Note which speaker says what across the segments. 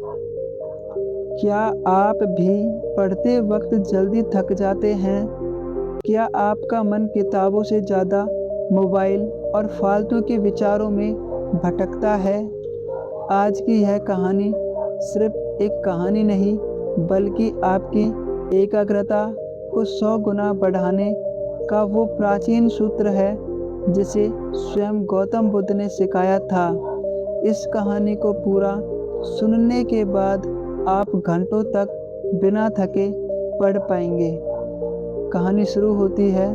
Speaker 1: क्या आप भी पढ़ते वक्त जल्दी थक जाते हैं? क्या आपका मन किताबों से ज़्यादा मोबाइल और फालतू के विचारों में भटकता है? आज की यह कहानी सिर्फ एक कहानी नहीं, बल्कि आपकी एकाग्रता को 100 गुना बढ़ाने का वो प्राचीन सूत्र है, जिसे स्वयं गौतम बुद्ध ने सिखाया था। इस कहानी को पूरा सुनने के बाद आप घंटों तक बिना थके पढ़ पाएंगे। कहानी शुरू होती है।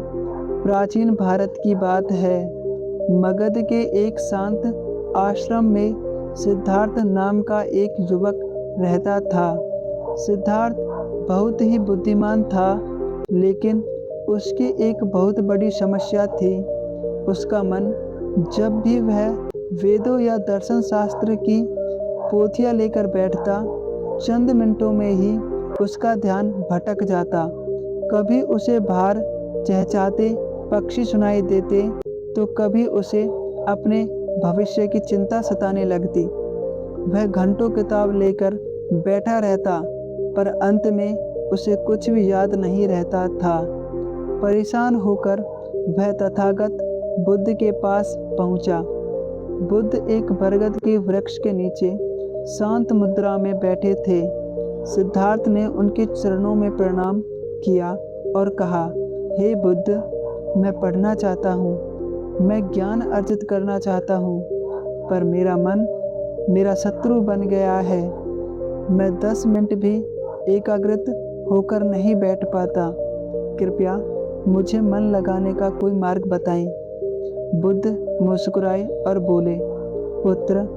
Speaker 1: प्राचीन भारत की बात है। मगध के एक शांत आश्रम में सिद्धार्थ नाम का एक युवक रहता था। सिद्धार्थ बहुत ही बुद्धिमान था, लेकिन उसकी एक बहुत बड़ी समस्या थी। उसका मन जब भी वह वेदों या दर्शन शास्त्र की पोथियां लेकर बैठता, चंद मिनटों में ही उसका ध्यान भटक जाता। कभी उसे बाहर चहचहाते पक्षी सुनाई देते, तो कभी उसे अपने भविष्य की चिंता सताने लगती। वह घंटों किताब लेकर बैठा रहता, पर अंत में उसे कुछ भी याद नहीं रहता था। परेशान होकर वह तथागत बुद्ध के पास पहुंचा। बुद्ध एक बरगद के वृक्ष के नीचे शांत मुद्रा में बैठे थे। सिद्धार्थ ने उनके चरणों में प्रणाम किया और कहा, हे बुद्ध, मैं पढ़ना चाहता हूँ, मैं ज्ञान अर्जित करना चाहता हूँ, पर मेरा मन मेरा शत्रु बन गया है। मैं 10 मिनट भी एकाग्रित होकर नहीं बैठ पाता। कृपया मुझे मन लगाने का कोई मार्ग बताएं। बुद्ध मुस्कुराए और बोले, पुत्र,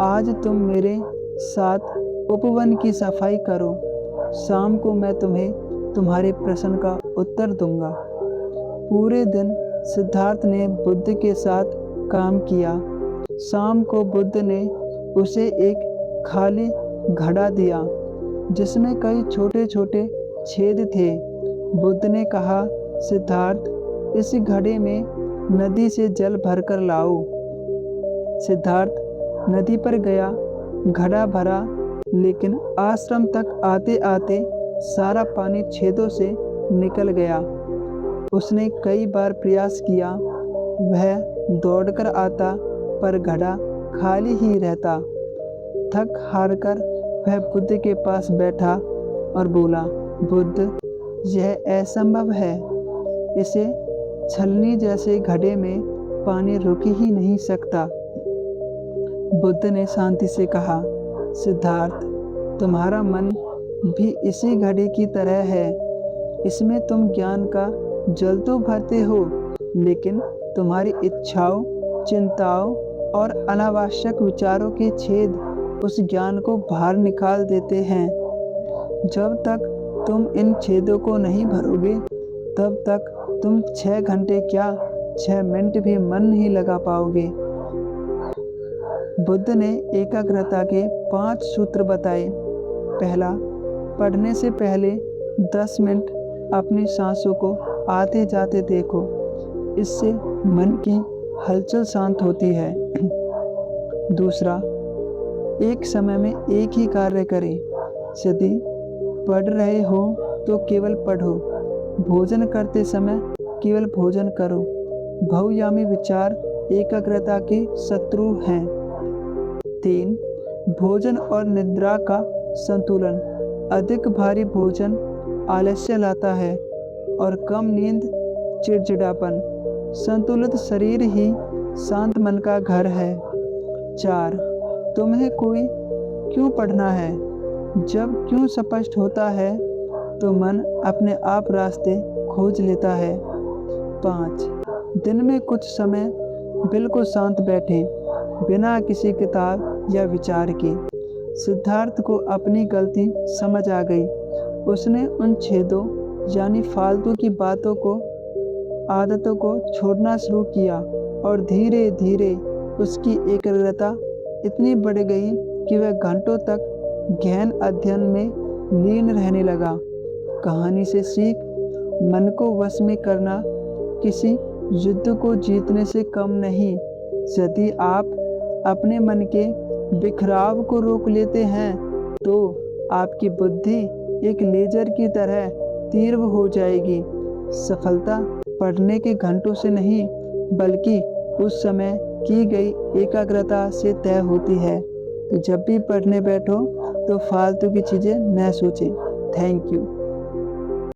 Speaker 1: आज तुम मेरे साथ उपवन की सफाई करो। शाम को मैं तुम्हें तुम्हारे प्रश्न का उत्तर दूंगा। पूरे दिन सिद्धार्थ ने बुद्ध के साथ काम किया। शाम को बुद्ध ने उसे एक खाली घड़ा दिया, जिसमें कई छोटे छोटे छेद थे। बुद्ध ने कहा, सिद्धार्थ, इस घड़े में नदी से जल भरकर लाओ। सिद्धार्थ नदी पर गया, घड़ा भरा, लेकिन आश्रम तक आते आते सारा पानी छेदों से निकल गया। उसने कई बार प्रयास किया, वह दौड़कर आता, पर घड़ा खाली ही रहता। थक हारकर वह बुद्ध के पास बैठा और बोला, बुद्ध, यह असंभव है। इसे छलनी जैसे घड़े में पानी रुक ही नहीं सकता। बुद्ध ने शांति से कहा, सिद्धार्थ, तुम्हारा मन भी इसी घड़े की तरह है। इसमें तुम ज्ञान का जल तो भरते हो, लेकिन तुम्हारी इच्छाओं, चिंताओं और अनावश्यक विचारों के छेद उस ज्ञान को बाहर निकाल देते हैं। जब तक तुम इन छेदों को नहीं भरोगे, तब तक तुम 6 घंटे क्या 6 मिनट भी मन नहीं लगा पाओगे। बुद्ध ने एकाग्रता के 5 सूत्र बताए। पहला, पढ़ने से पहले 10 मिनट अपनी सांसों को आते जाते देखो। इससे मन की हलचल शांत होती है। दूसरा, एक समय में एक ही कार्य करें। यदि पढ़ रहे हो तो केवल पढ़ो। भोजन करते समय केवल भोजन करो। बहुयामी विचार एकाग्रता के शत्रु हैं। 3, भोजन और निद्रा का संतुलन। अधिक भारी भोजन आलस्य लाता है और कम नींद चिड़चिड़ापन। संतुलित शरीर ही शांत मन का घर है। 4, तुम्हें कोई क्यों पढ़ना है? जब क्यों स्पष्ट होता है तो मन अपने आप रास्ते खोज लेता है। 5, दिन में कुछ समय बिल्कुल शांत बैठें, बिना किसी किताब या विचार के। सिद्धार्थ को अपनी गलती समझ आ गई। उसने उन छेदों यानी फालतू की बातों को, आदतों को छोड़ना शुरू किया और धीरे धीरे उसकी एकाग्रता इतनी बढ़ गई कि वह घंटों तक गहन अध्ययन में लीन रहने लगा। कहानी से सीख, मन को वश में करना किसी युद्ध को जीतने से कम नहीं। यदि आप अपने मन के बिखराव को रोक लेते हैं तो आपकी बुद्धि एक लेजर की तरह तीव्र हो जाएगी। सफलता पढ़ने के घंटों से नहीं, बल्कि उस समय की गई एकाग्रता से तय होती है। तो जब भी पढ़ने बैठो तो फालतू की चीज़ें न सोचें। Thank you.